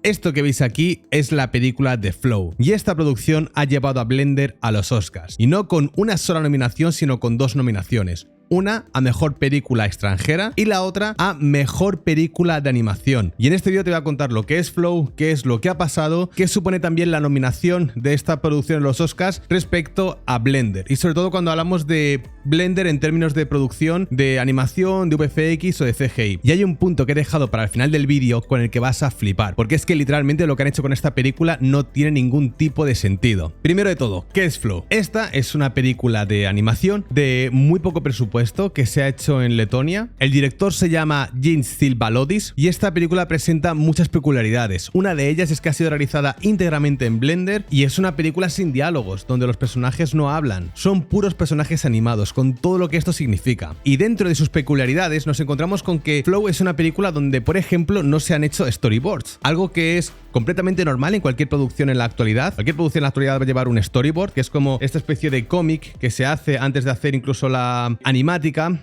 Esto que veis aquí es la película The Flow, y esta producción ha llevado a Blender a los Oscars, y no con una sola nominación, sino con 2 nominaciones. Una a Mejor Película Extranjera y la otra a Mejor Película de Animación. Y en este vídeo te voy a contar lo que es Flow, qué es lo que ha pasado, qué supone también la nominación de esta producción en los Oscars respecto a Blender. Y sobre todo cuando hablamos de Blender en términos de producción, de animación, de VFX o de CGI. Y hay un punto que he dejado para el final del vídeo con el que vas a flipar, porque es que literalmente lo que han hecho con esta película no tiene ningún tipo de sentido. Primero de todo, ¿qué es Flow? Esta es una película de animación de muy poco presupuesto que se ha hecho en Letonia. El director se llama Jean Steel Balodis y esta película presenta muchas peculiaridades. Una de ellas es que ha sido realizada íntegramente en Blender y es una película sin diálogos, donde los personajes no hablan. Son puros personajes animados, con todo lo que esto significa. Y dentro de sus peculiaridades nos encontramos con que Flow es una película donde, por ejemplo, no se han hecho storyboards, algo que es completamente normal en cualquier producción en la actualidad. Cualquier producción en la actualidad va a llevar un storyboard, que es como esta especie de cómic que se hace antes de hacer incluso la animación.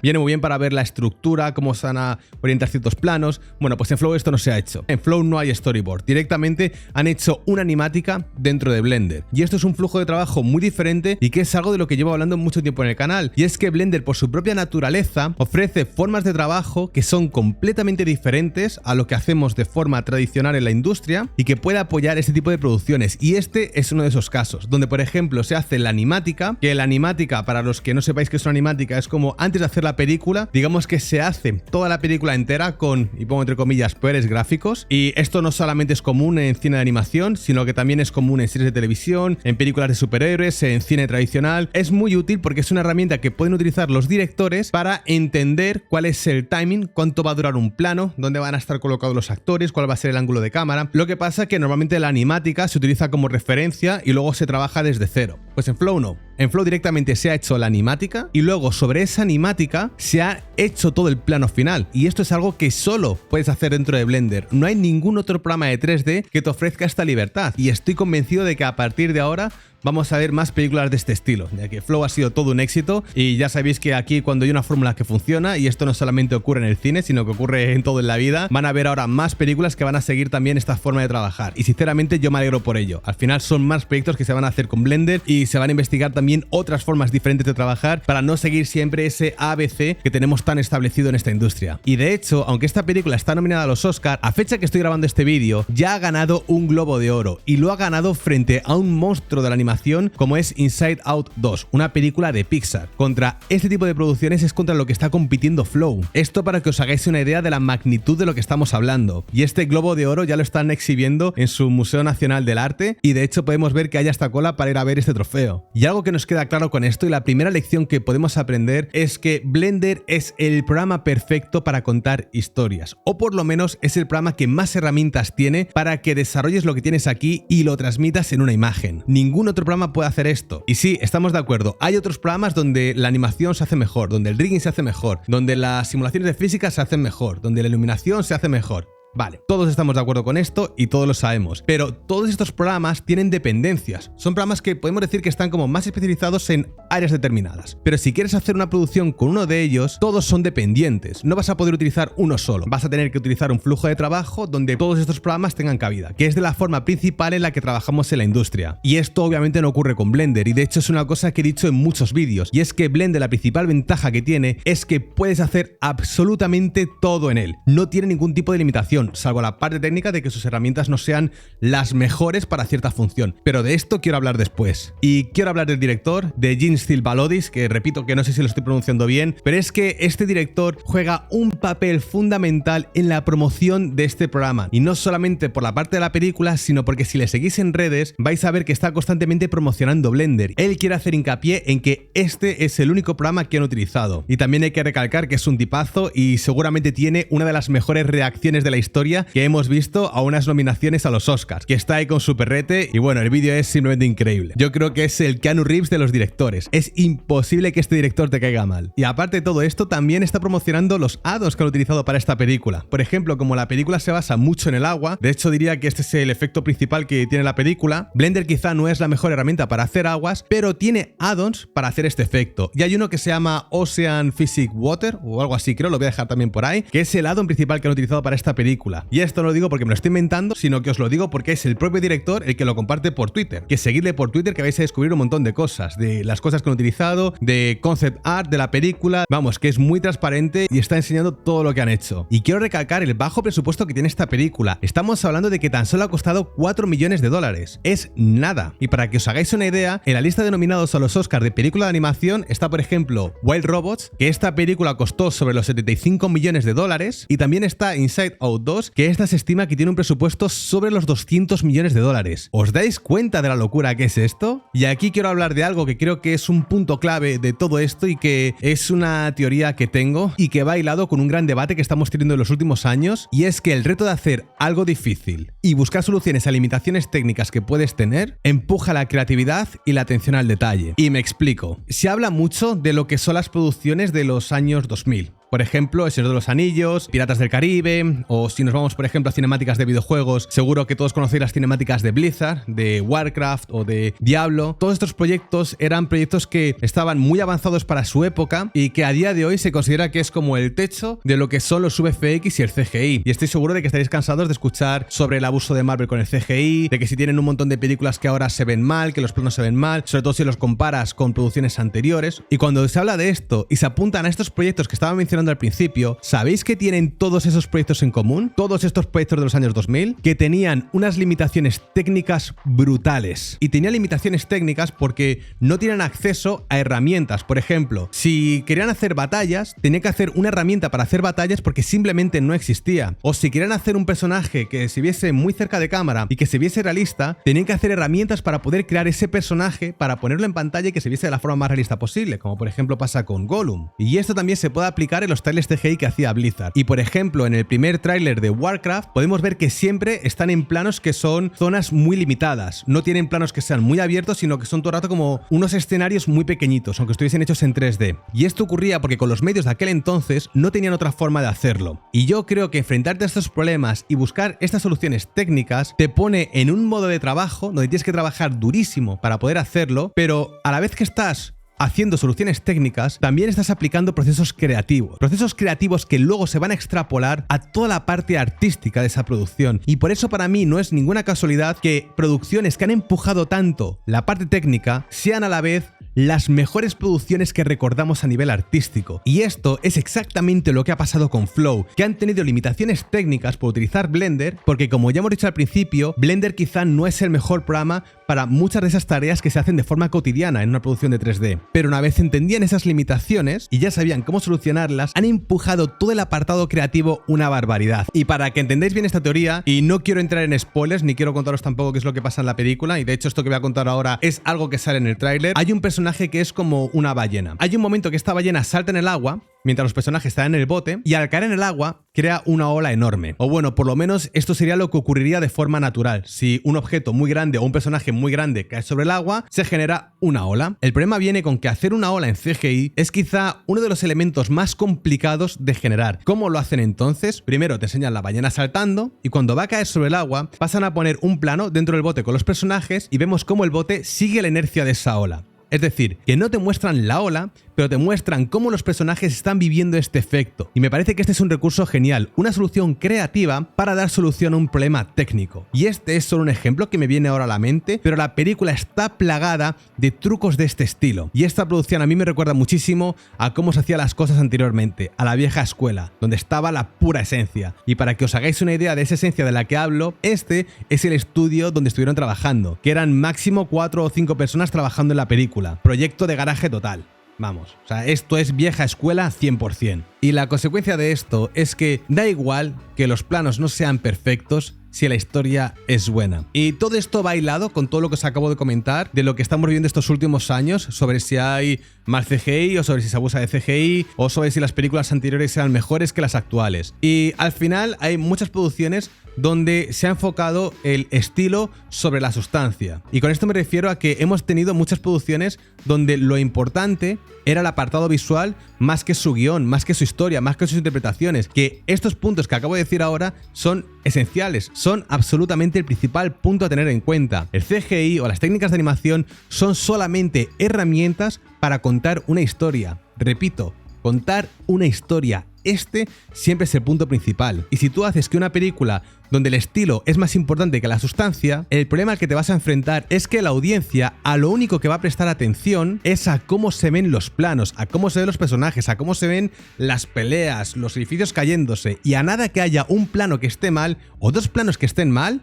Viene muy bien para ver la estructura, cómo se van a orientar ciertos planos. Bueno, pues en Flow esto no se ha hecho. En Flow no hay storyboard. Directamente han hecho una animática dentro de Blender. Y esto es un flujo de trabajo muy diferente y que es algo de lo que llevo hablando mucho tiempo en el canal. Y es que Blender, por su propia naturaleza, ofrece formas de trabajo que son completamente diferentes a lo que hacemos de forma tradicional en la industria y que puede apoyar este tipo de producciones. Y este es uno de esos casos, donde por ejemplo se hace la animática, que la animática, para los que no sepáis qué es una animática, es como antes de hacer la película, digamos que se hace toda la película entera con, y pongo entre comillas, poderes gráficos. Y esto no solamente es común en cine de animación, sino que también es común en series de televisión, en películas de superhéroes, en cine tradicional. Es muy útil porque es una herramienta que pueden utilizar los directores para entender cuál es el timing, cuánto va a durar un plano, dónde van a estar colocados los actores, cuál va a ser el ángulo de cámara. Lo que pasa es que normalmente la animática se utiliza como referencia y luego se trabaja desde cero. Pues en Flow no. En Flow directamente se ha hecho la animática y luego sobre esa animática se ha hecho todo el plano final. Y esto es algo que solo puedes hacer dentro de Blender. No hay ningún otro programa de 3D que te ofrezca esta libertad. Y estoy convencido de que a partir de ahora vamos a ver más películas de este estilo, ya que Flow ha sido todo un éxito y ya sabéis que aquí cuando hay una fórmula que funciona, y esto no solamente ocurre en el cine, sino que ocurre en todo en la vida, van a ver ahora más películas que van a seguir también esta forma de trabajar. Y sinceramente yo me alegro por ello. Al final son más proyectos que se van a hacer con Blender y se van a investigar también otras formas diferentes de trabajar para no seguir siempre ese ABC que tenemos tan establecido en esta industria. Y de hecho, aunque esta película está nominada a los Oscars, a fecha que estoy grabando este vídeo, ya ha ganado un Globo de Oro y lo ha ganado frente a un monstruo de la animación como es Inside Out 2, una película de Pixar. Contra este tipo de producciones es contra lo que está compitiendo Flow. Esto para que os hagáis una idea de la magnitud de lo que estamos hablando. Y este Globo de Oro ya lo están exhibiendo en su Museo Nacional del Arte y de hecho podemos ver que hay hasta cola para ir a ver este trofeo. Y algo que nos queda claro con esto y la primera lección que podemos aprender es que Blender es el programa perfecto para contar historias, o por lo menos es el programa que más herramientas tiene para que desarrolles lo que tienes aquí y lo transmitas en una imagen. Ningún otro programa puede hacer esto. Y sí, estamos de acuerdo, hay otros programas donde la animación se hace mejor, donde el rigging se hace mejor, donde las simulaciones de física se hacen mejor, donde la iluminación se hace mejor. Vale, todos estamos de acuerdo con esto y todos lo sabemos, pero todos estos programas tienen dependencias. Son programas que podemos decir que están como más especializados en áreas determinadas. Pero si quieres hacer una producción con uno de ellos, todos son dependientes. No vas a poder utilizar uno solo. Vas a tener que utilizar un flujo de trabajo donde todos estos programas tengan cabida, que es de la forma principal en la que trabajamos en la industria. Y esto obviamente no ocurre con Blender, y de hecho es una cosa que he dicho en muchos vídeos, y es que Blender, la principal ventaja que tiene es que puedes hacer absolutamente todo en él. No tiene ningún tipo de limitación, salvo la parte técnica de que sus herramientas no sean las mejores para cierta función. Pero de esto quiero hablar después. Y quiero hablar del director, de Jean Steel Balodis, que repito que no sé si lo estoy pronunciando bien, pero es que este director juega un papel fundamental en la promoción de este programa. Y no solamente por la parte de la película, sino porque si le seguís en redes vais a ver que está constantemente promocionando Blender. Él quiere hacer hincapié en que este es el único programa que han utilizado. Y también hay que recalcar que es un tipazo y seguramente tiene una de las mejores reacciones de la historia que hemos visto a unas nominaciones a los Oscars, que está ahí con su perrete y bueno, el vídeo es simplemente increíble. Yo creo que es el Keanu Reeves de los directores. Es imposible que este director te caiga mal. Y aparte de todo esto, también está promocionando los add-ons que han utilizado para esta película. Por ejemplo, como la película se basa mucho en el agua, de hecho diría que este es el efecto principal que tiene la película, Blender quizá no es la mejor herramienta para hacer aguas, pero tiene add-ons para hacer este efecto. Y hay uno que se llama Ocean Physics Water, o algo así creo, lo voy a dejar también por ahí, que es el add-on principal que han utilizado para esta película. película. Y esto no lo digo porque me lo estoy inventando, sino que os lo digo porque es el propio director el que lo comparte por Twitter. Que seguidle por Twitter que vais a descubrir un montón de cosas, de las cosas que han utilizado, de concept art de la película, vamos, que es muy transparente y está enseñando todo lo que han hecho. Y quiero recalcar el bajo presupuesto que tiene esta película. Estamos hablando de que tan solo ha costado 4 millones de dólares. Es nada. Y para que os hagáis una idea, en la lista de nominados a los Oscars de película de animación está, por ejemplo, Wild Robots, que esta película costó sobre los 75 millones de dólares, y también está Inside Out 2, que esta se estima que tiene un presupuesto sobre los 200 millones de dólares. ¿Os dais cuenta de la locura que es esto? Y aquí quiero hablar de algo que creo que es un punto clave de todo esto y que es una teoría que tengo y que va hilado con un gran debate que estamos teniendo en los últimos años, y es que el reto de hacer algo difícil y buscar soluciones a limitaciones técnicas que puedes tener empuja la creatividad y la atención al detalle. Y me explico. Se habla mucho de lo que son las producciones de los años 2000. Por ejemplo, El Señor de los Anillos, Piratas del Caribe, o si nos vamos, por ejemplo, a cinemáticas de videojuegos, seguro que todos conocéis las cinemáticas de Blizzard, de Warcraft o de Diablo. Todos estos proyectos eran proyectos que estaban muy avanzados para su época y que a día de hoy se considera que es como el techo de lo que son los VFX y el CGI. Y estoy seguro de que estaréis cansados de escuchar sobre el abuso de Marvel con el CGI, de que si tienen un montón de películas que ahora se ven mal, que los planos se ven mal, sobre todo si los comparas con producciones anteriores. Y cuando se habla de esto y se apuntan a estos proyectos que estaba mencionando al principio, ¿sabéis que tienen todos esos proyectos en común? Todos estos proyectos de los años 2000, que tenían unas limitaciones técnicas brutales. Y tenían limitaciones técnicas porque no tienen acceso a herramientas. Por ejemplo, si querían hacer batallas, tenían que hacer una herramienta para hacer batallas porque simplemente no existía. O si querían hacer un personaje que se viese muy cerca de cámara y que se viese realista, tenían que hacer herramientas para poder crear ese personaje, para ponerlo en pantalla y que se viese de la forma más realista posible, como por ejemplo pasa con Gollum. Y esto también se puede aplicar en los trailers CGI que hacía Blizzard. Y por ejemplo, en el primer tráiler de Warcraft podemos ver que siempre están en planos que son zonas muy limitadas. No tienen planos que sean muy abiertos, sino que son todo el rato como unos escenarios muy pequeñitos, aunque estuviesen hechos en 3D. Y esto ocurría porque con los medios de aquel entonces no tenían otra forma de hacerlo. Y yo creo que enfrentarte a estos problemas y buscar estas soluciones técnicas te pone en un modo de trabajo donde tienes que trabajar durísimo para poder hacerlo, pero a la vez que estás haciendo soluciones técnicas, también estás aplicando procesos creativos que luego se van a extrapolar a toda la parte artística de esa producción. Y por eso para mí no es ninguna casualidad que producciones que han empujado tanto la parte técnica sean a la vez las mejores producciones que recordamos a nivel artístico. Y esto es exactamente lo que ha pasado con Flow, que han tenido limitaciones técnicas por utilizar Blender, porque como ya hemos dicho al principio, Blender quizá no es el mejor programa para muchas de esas tareas que se hacen de forma cotidiana en una producción de 3D. Pero una vez entendían esas limitaciones y ya sabían cómo solucionarlas, han empujado todo el apartado creativo una barbaridad. Y para que entendáis bien esta teoría, y no quiero entrar en spoilers, ni quiero contaros tampoco qué es lo que pasa en la película, y de hecho esto que voy a contar ahora es algo que sale en el tráiler, hay un personaje que es como una ballena. Hay un momento que esta ballena salta en el agua mientras los personajes están en el bote, y al caer en el agua crea una ola enorme. O bueno, por lo menos esto sería lo que ocurriría de forma natural. Si un objeto muy grande o un personaje muy grande cae sobre el agua, se genera una ola. El problema viene con que hacer una ola en CGI es quizá uno de los elementos más complicados de generar. ¿Cómo lo hacen entonces? Primero te enseñan la ballena saltando, y cuando va a caer sobre el agua pasan a poner un plano dentro del bote con los personajes y vemos cómo el bote sigue la inercia de esa ola. Es decir, que no te muestran la ola, pero te muestran cómo los personajes están viviendo este efecto. Y me parece que este es un recurso genial, una solución creativa para dar solución a un problema técnico. Y este es solo un ejemplo que me viene ahora a la mente, pero la película está plagada de trucos de este estilo. Y esta producción a mí me recuerda muchísimo a cómo se hacían las cosas anteriormente, a la vieja escuela, donde estaba la pura esencia. Y para que os hagáis una idea de esa esencia de la que hablo, este es el estudio donde estuvieron trabajando, que eran máximo 4 o 5 personas trabajando en la película. Proyecto de garaje total. Vamos, o sea, esto es vieja escuela 100%. Y la consecuencia de esto es que da igual que los planos no sean perfectos si la historia es buena. Y todo esto va hilado con todo lo que os acabo de comentar de lo que estamos viviendo estos últimos años, sobre si hay mal CGI o sobre si se abusa de CGI o sobre si las películas anteriores sean mejores que las actuales. Y al final hay muchas producciones donde se ha enfocado el estilo sobre la sustancia. Y con esto me refiero a que hemos tenido muchas producciones donde lo importante era el apartado visual más que su guión, más que su historia, más que sus interpretaciones. Que estos puntos que acabo de decir ahora son esenciales, son absolutamente el principal punto a tener en cuenta. El CGI o las técnicas de animación son solamente herramientas para contar una historia. Repito, contar una historia. este siempre es el punto principal. Y si tú haces que una película donde el estilo es más importante que la sustancia, el problema al que te vas a enfrentar es que la audiencia a lo único que va a prestar atención es a cómo se ven los planos, a cómo se ven los personajes, a cómo se ven las peleas, los edificios cayéndose, y a nada que haya un plano que esté mal o dos planos que estén mal,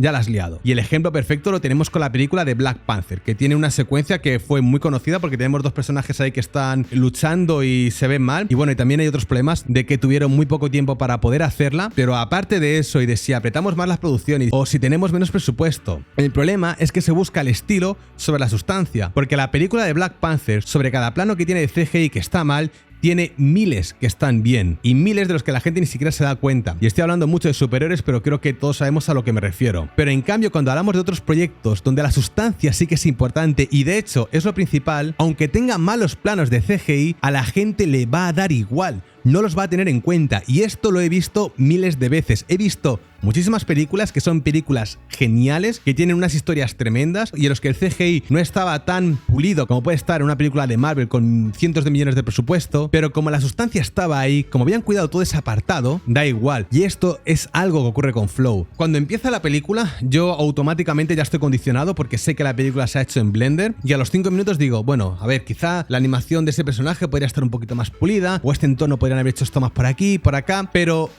ya la has liado. Y el ejemplo perfecto lo tenemos con la película de Black Panther, que tiene una secuencia que fue muy conocida porque tenemos dos personajes ahí que están luchando y se ven mal. Y bueno, y también hay otros problemas de que tuvieron muy poco tiempo para poder hacerla, pero aparte de eso y de si apretamos más las producciones o si tenemos menos presupuesto, el problema es que se busca el estilo sobre la sustancia, porque la película de Black Panther, sobre cada plano que tiene de CGI que está mal, tiene miles que están bien y miles de los que la gente ni siquiera se da cuenta. Y estoy hablando mucho de superhéroes, pero creo que todos sabemos a lo que me refiero. Pero en cambio, cuando hablamos de otros proyectos donde la sustancia sí que es importante y de hecho es lo principal, aunque tenga malos planos de CGI, a la gente le va a dar igual. No los va a tener en cuenta, y esto lo he visto miles de veces. He visto muchísimas películas que son películas geniales, que tienen unas historias tremendas y en los que el CGI no estaba tan pulido como puede estar en una película de Marvel con cientos de millones de presupuesto, pero como la sustancia estaba ahí, como habían cuidado todo ese apartado, da igual. Y esto es algo que ocurre con Flow. Cuando empieza la película, yo automáticamente ya estoy condicionado porque sé que la película se ha hecho en Blender, y a los 5 minutos digo, bueno, a ver, quizá la animación de ese personaje podría estar un poquito más pulida, o este entorno podrían haber hecho esto más por aquí, por acá, pero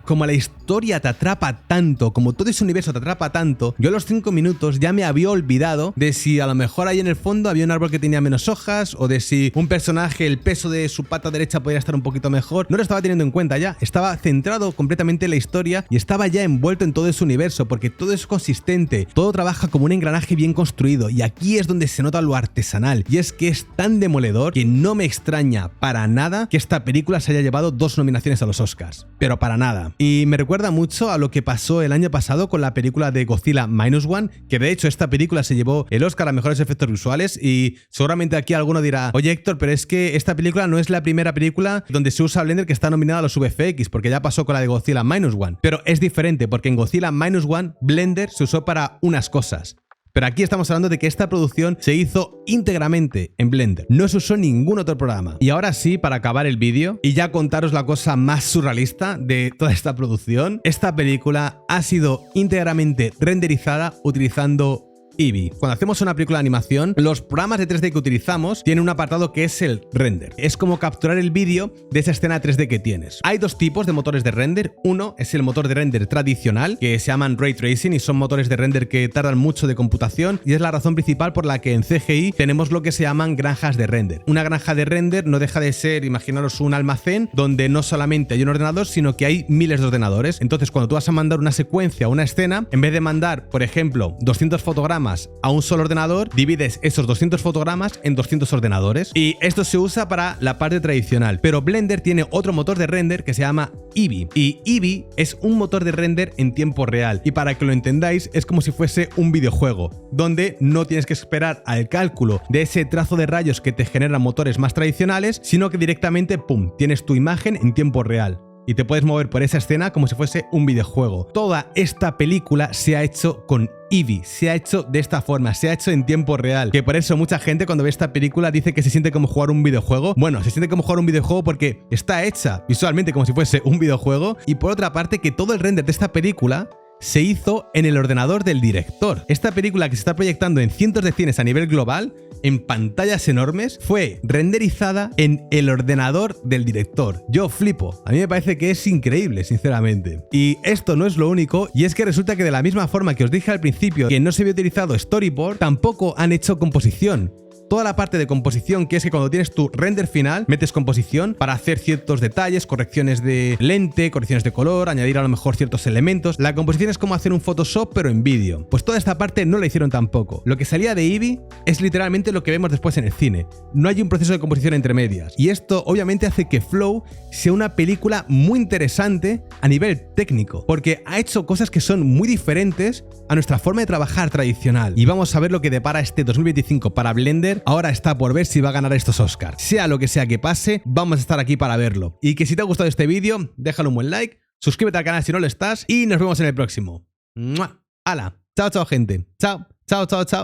como la historia te atrapa tanto, como todo ese universo te atrapa tanto, yo a los 5 minutos ya me había olvidado de si a lo mejor ahí en el fondo había un árbol que tenía menos hojas, o de si un personaje, el peso de su pata derecha podría estar un poquito mejor. No lo estaba teniendo en cuenta ya, estaba centrado completamente en la historia y estaba ya envuelto en todo ese universo, porque todo es consistente, todo trabaja como un engranaje bien construido, y aquí es donde se nota lo artesanal, y es que es tan demoledor que no me extraña para nada que esta película se haya llevado 2 nominaciones a los Oscars, pero para nada. Y me recuerda mucho a lo que pasó el año pasado con la película de Godzilla Minus One, que de hecho esta película se llevó el Oscar a mejores efectos visuales, y seguramente aquí alguno dirá, oye Héctor, pero es que esta película no es la primera película donde se usa Blender que está nominada a los VFX, porque ya pasó con la de Godzilla Minus One. Pero es diferente, porque en Godzilla Minus One Blender se usó para unas cosas. Pero aquí estamos hablando de que esta producción se hizo íntegramente en Blender. No se usó ningún otro programa. Y ahora sí, para acabar el vídeo y ya contaros la cosa más surrealista de toda esta producción, esta película ha sido íntegramente renderizada utilizando Eevee. Cuando hacemos una película de animación, los programas de 3D que utilizamos tienen un apartado que es el render. Es como capturar el vídeo de esa escena 3D que tienes. Hay 2 tipos de motores de render. Uno es el motor de render tradicional, que se llaman Ray Tracing, y son motores de render que tardan mucho de computación, y es la razón principal por la que en CGI tenemos lo que se llaman granjas de render. Una granja de render no deja de ser, imaginaros, un almacén donde no solamente hay un ordenador, sino que hay miles de ordenadores. Entonces, cuando tú vas a mandar una secuencia o una escena, en vez de mandar, por ejemplo, 200 fotogramas a un solo ordenador, divides esos 200 fotogramas en 200 ordenadores, y esto se usa para la parte tradicional. Pero Blender tiene otro motor de render que se llama Eevee, y Eevee es un motor de render en tiempo real, y para que lo entendáis es como si fuese un videojuego donde no tienes que esperar al cálculo de ese trazo de rayos que te generan motores más tradicionales, sino que directamente ¡pum!, tienes tu imagen en tiempo real y te puedes mover por esa escena como si fuese un videojuego. Toda esta película se ha hecho con Eevee, se ha hecho de esta forma, se ha hecho en tiempo real, que por eso mucha gente cuando ve esta película dice que se siente como jugar un videojuego. Bueno, se siente como jugar un videojuego porque está hecha visualmente como si fuese un videojuego, y por otra parte que todo el render de esta película se hizo en el ordenador del director. Esta película, que se está proyectando en cientos de cines a nivel global, en pantallas enormes, fue renderizada en el ordenador del director. Yo flipo. A mí me parece que es increíble, sinceramente. Y esto no es lo único, y es que resulta que de la misma forma que os dije al principio que no se había utilizado storyboard, tampoco han hecho composición. Toda la parte de composición, que es que cuando tienes tu render final, metes composición para hacer ciertos detalles, correcciones de lente, correcciones de color, añadir a lo mejor ciertos elementos. La composición es como hacer un Photoshop pero en vídeo. Pues toda esta parte no la hicieron tampoco. Lo que salía de Eevee es literalmente lo que vemos después en el cine. No hay un proceso de composición entre medias. Y esto obviamente hace que Flow sea una película muy interesante a nivel técnico, porque ha hecho cosas que son muy diferentes a nuestra forma de trabajar tradicional. Y vamos a ver lo que depara este 2025 para Blender. Ahora está por ver si va a ganar estos Oscars. Sea lo que sea que pase, vamos a estar aquí para verlo. Y que si te ha gustado este vídeo, déjalo un buen like, suscríbete al canal si no lo estás, y nos vemos en el próximo. ¡Mua! ¡Hala! Chao, chao, gente. Chao, chao, chao, chao.